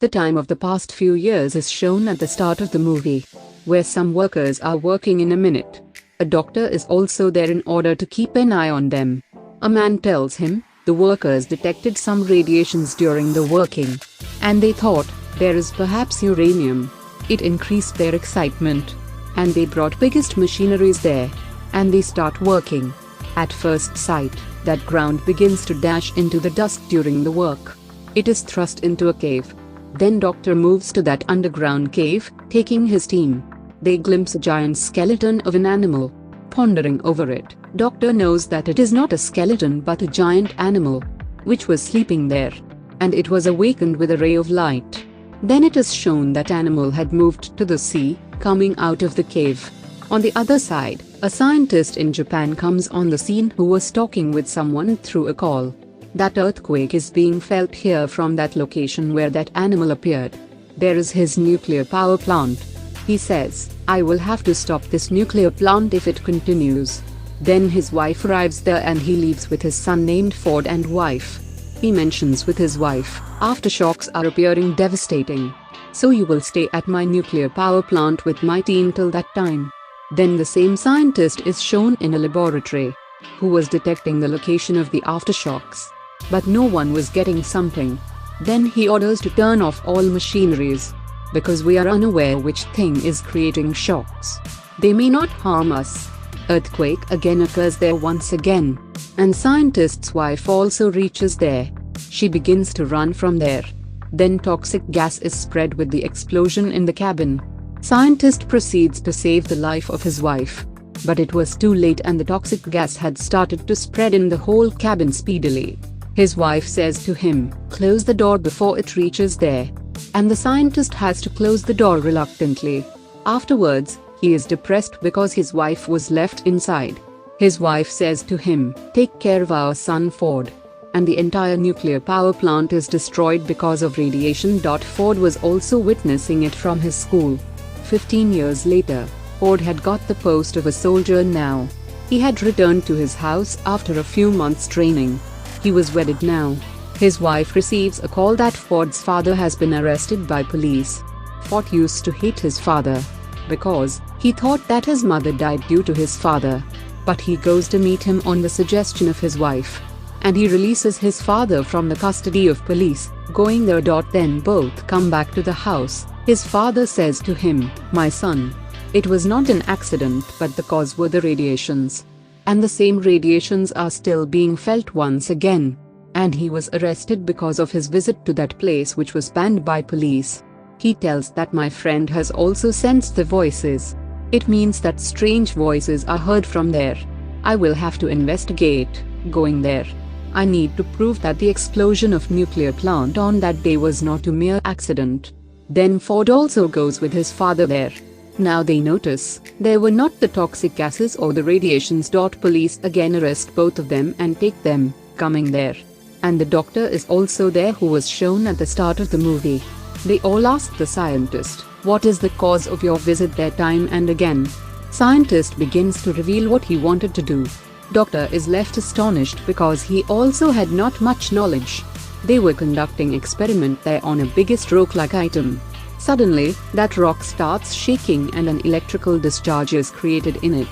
The time of the past few years is shown at the start of the movie, where some workers are working in a minute. A doctor is also there in order to keep an eye on them. A man tells him, the workers detected some radiations during the working, and they thought, there is perhaps uranium. It increased their excitement, and they brought biggest machineries there, and they start working. At first sight, that ground begins to dash into the dust during the work. It is thrust into a cave. Then doctor moves to that underground cave, taking his team. They glimpse a giant skeleton of an animal. Pondering over it, doctor knows that it is not a skeleton but a giant animal, which was sleeping there, and it was awakened with a ray of light. Then it is shown that animal had moved to the sea, coming out of the cave. On the other side, a scientist in Japan comes on the scene who was talking with someone through a call. That earthquake is being felt here from that location where that animal appeared. There is his nuclear power plant. He says, I will have to stop this nuclear plant if it continues. Then his wife arrives there and he leaves with his son named Ford and wife. He mentions with his wife, aftershocks are appearing devastating. So you will stay at my nuclear power plant with my team till that time. Then the same scientist is shown in a laboratory, who was detecting the location of the aftershocks. But no one was getting something. Then he orders to turn off all machineries, because we are unaware which thing is creating shocks. They may not harm us. Earthquake again occurs there once again, and scientist's wife also reaches there. She begins to run from there. Then toxic gas is spread with the explosion in the cabin. Scientist proceeds to save the life of his wife, but it was too late and the toxic gas had started to spread in the whole cabin speedily. His wife says to him, close the door before it reaches there. And the scientist has to close the door reluctantly. Afterwards, he is depressed because his wife was left inside. His wife says to him, take care of our son Ford. And the entire nuclear power plant is destroyed because of radiation. Ford was also witnessing it from his school. 15 years later, Ford had got the post of a soldier now. He had returned to his house after a few months training. He was wedded now. His wife receives a call that Ford's father has been arrested by police. Ford used to hate his father, because he thought that his mother died due to his father. But he goes to meet him on the suggestion of his wife, and he releases his father from the custody of police, going there. Then both come back to the house. His father says to him, my son, it was not an accident but the cause were the radiations. And the same radiations are still being felt once again. And he was arrested because of his visit to that place which was banned by police. He tells that my friend has also sensed the voices. It means that strange voices are heard from there. I will have to investigate, going there. I need to prove that the explosion of nuclear plant on that day was not a mere accident. Then Ford also goes with his father there. Now they notice, there were not the toxic gases or the radiations. Police again arrest both of them and take them, coming there. And the doctor is also there who was shown at the start of the movie. They all ask the scientist, what is the cause of your visit there time and again? Scientist begins to reveal what he wanted to do. Doctor is left astonished because he also had not much knowledge. They were conducting experiment there on a biggest rock-like item. Suddenly, that rock starts shaking and an electrical discharge is created in it.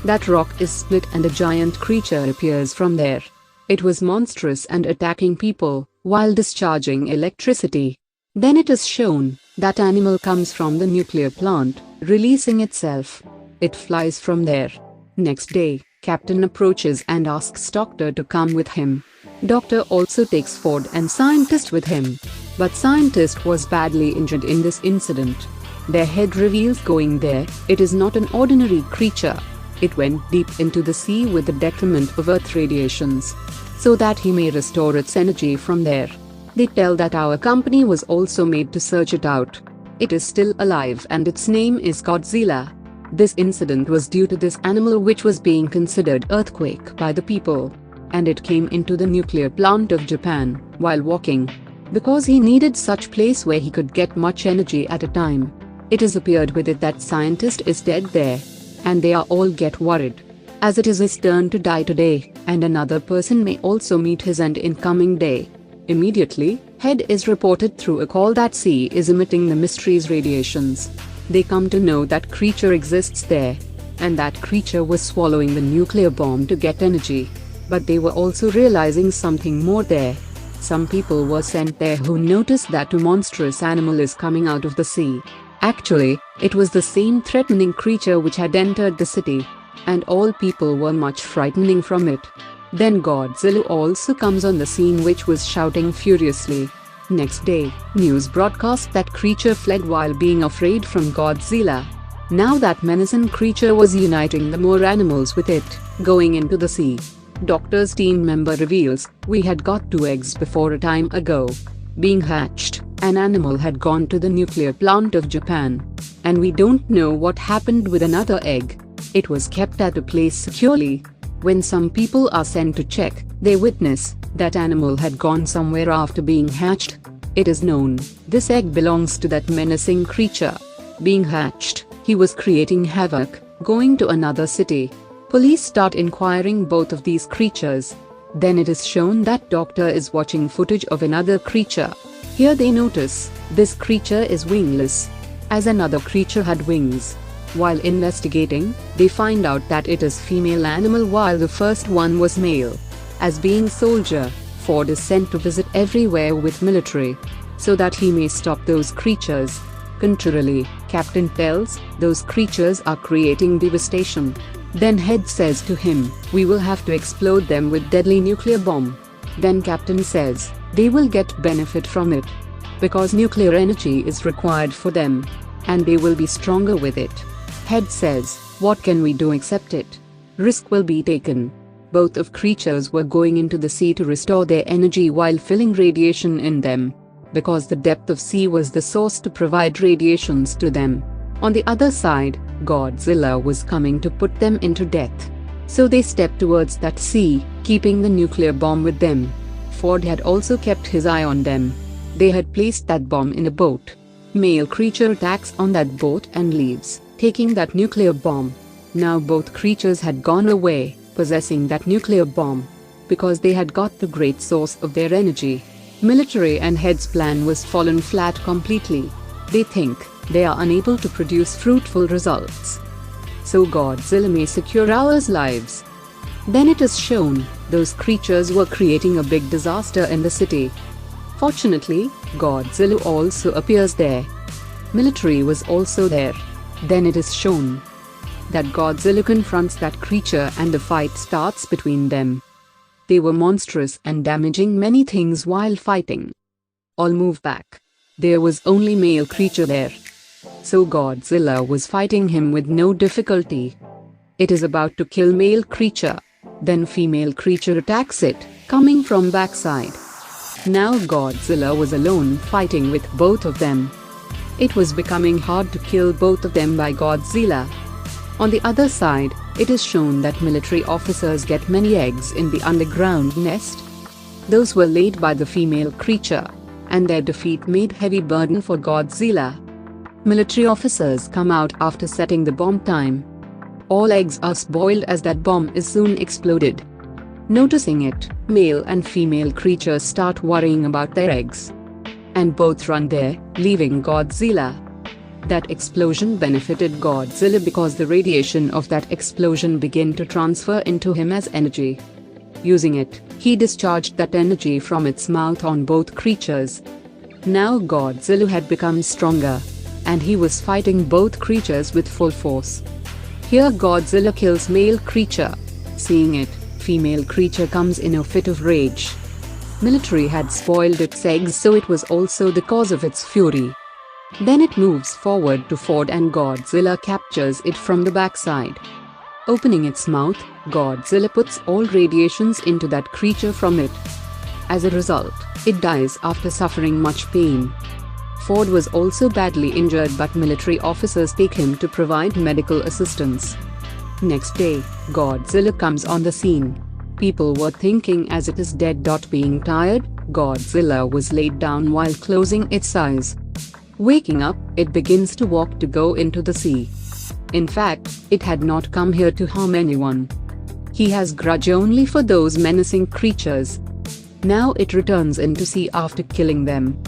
That rock is split and a giant creature appears from there. It was monstrous and attacking people, while discharging electricity. Then it is shown, that animal comes from the nuclear plant, releasing itself. It flies from there. Next day, Captain approaches and asks Doctor to come with him. Doctor also takes Ford and Scientist with him. But Scientist was badly injured in this incident. Their head reveals going there, it is not an ordinary creature. It went deep into the sea with the detriment of Earth radiations, so that he may restore its energy from there. They tell that our company was also made to search it out. It is still alive and its name is Godzilla. This incident was due to this animal which was being considered earthquake by the people. And it came into the nuclear plant of Japan, while walking. Because he needed such place where he could get much energy at a time. It is appeared with it that scientist is dead there. And they are all get worried. As it is his turn to die today, and another person may also meet his end in coming day. Immediately, Head is reported through a call that sea is emitting the mystery's radiations. They come to know that creature exists there, and that creature was swallowing the nuclear bomb to get energy. But they were also realizing something more there. Some people were sent there who noticed that a monstrous animal is coming out of the sea. Actually, it was the same threatening creature which had entered the city, and all people were much frightening from it. Then Godzilla also comes on the scene, which was shouting furiously. Next day, news broadcast that creature fled while being afraid from Godzilla. Now that menacing creature was uniting the more animals with it, going into the sea. Doctor's team member reveals, "We had got 2 eggs before a time ago. Being hatched, an animal had gone to the nuclear plant of Japan. And we don't know what happened with another egg. It was kept at a place securely. When some people are sent to check, they witness that animal had gone somewhere after being hatched. It is known this egg belongs to that menacing creature. Being hatched, he was creating havoc, going to another city. Police start inquiring both of these creatures. Then it is shown that doctor is watching footage of another creature. Here they notice this creature is wingless, as another creature had wings. While investigating, they find out that it is female animal while the first one was male. As being soldier, Ford is sent to visit everywhere with military, so that he may stop those creatures. Contrarily, Captain tells those creatures are creating devastation. Then Head says to him, "We will have to explode them with deadly nuclear bomb." Then Captain says, they will get benefit from it, because nuclear energy is required for them, and they will be stronger with it. Head says, "What can we do except it? Risk will be taken." Both of creatures were going into the sea to restore their energy while filling radiation in them, because the depth of sea was the source to provide radiations to them. On the other side, Godzilla was coming to put them into death. So they stepped towards that sea, keeping the nuclear bomb with them. Ford had also kept his eye on them. They had placed that bomb in a boat. Male creature attacks on that boat and leaves, taking that nuclear bomb. Now both creatures had gone away, possessing that nuclear bomb, because they had got the great source of their energy. Military and Head's plan was fallen flat completely. They think they are unable to produce fruitful results. So Godzilla may secure our lives. Then it is shown, those creatures were creating a big disaster in the city. Fortunately, Godzilla also appears there. Military was also there. Then it is shown that Godzilla confronts that creature and the fight starts between them. They were monstrous and damaging many things while fighting. All move back. There was only male creature there. So Godzilla was fighting him with no difficulty. It is about to kill male creature. Then female creature attacks it, coming from backside. Now Godzilla was alone fighting with both of them. It was becoming hard to kill both of them by Godzilla. On the other side, it is shown that military officers get many eggs in the underground nest. Those were laid by the female creature, and their defeat made heavy burden for Godzilla. Military officers come out after setting the bomb time. All eggs are spoiled as that bomb is soon exploded. Noticing it, male and female creatures start worrying about their eggs. And both run there, leaving Godzilla. That explosion benefited Godzilla because the radiation of that explosion began to transfer into him as energy. Using it, he discharged that energy from its mouth on both creatures. Now Godzilla had become stronger, and he was fighting both creatures with full force. Here Godzilla kills male creature. Seeing it, female creature comes in a fit of rage. Military had spoiled its eggs, so it was also the cause of its fury. Then it moves forward to Ford and Godzilla captures it from the backside. Opening its mouth, Godzilla puts all radiations into that creature from it. As a result, it dies after suffering much pain. Ford was also badly injured, but military officers take him to provide medical assistance. Next day, Godzilla comes on the scene. People were thinking as it is dead. Being tired, Godzilla was laid down while closing its eyes. Waking up, it begins to walk to go into the sea. In fact, it had not come here to harm anyone. He has grudge only for those menacing creatures. Now it returns in to see after killing them.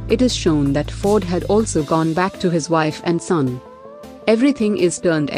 It is shown that Ford had also gone back to his wife and son. Everything is turned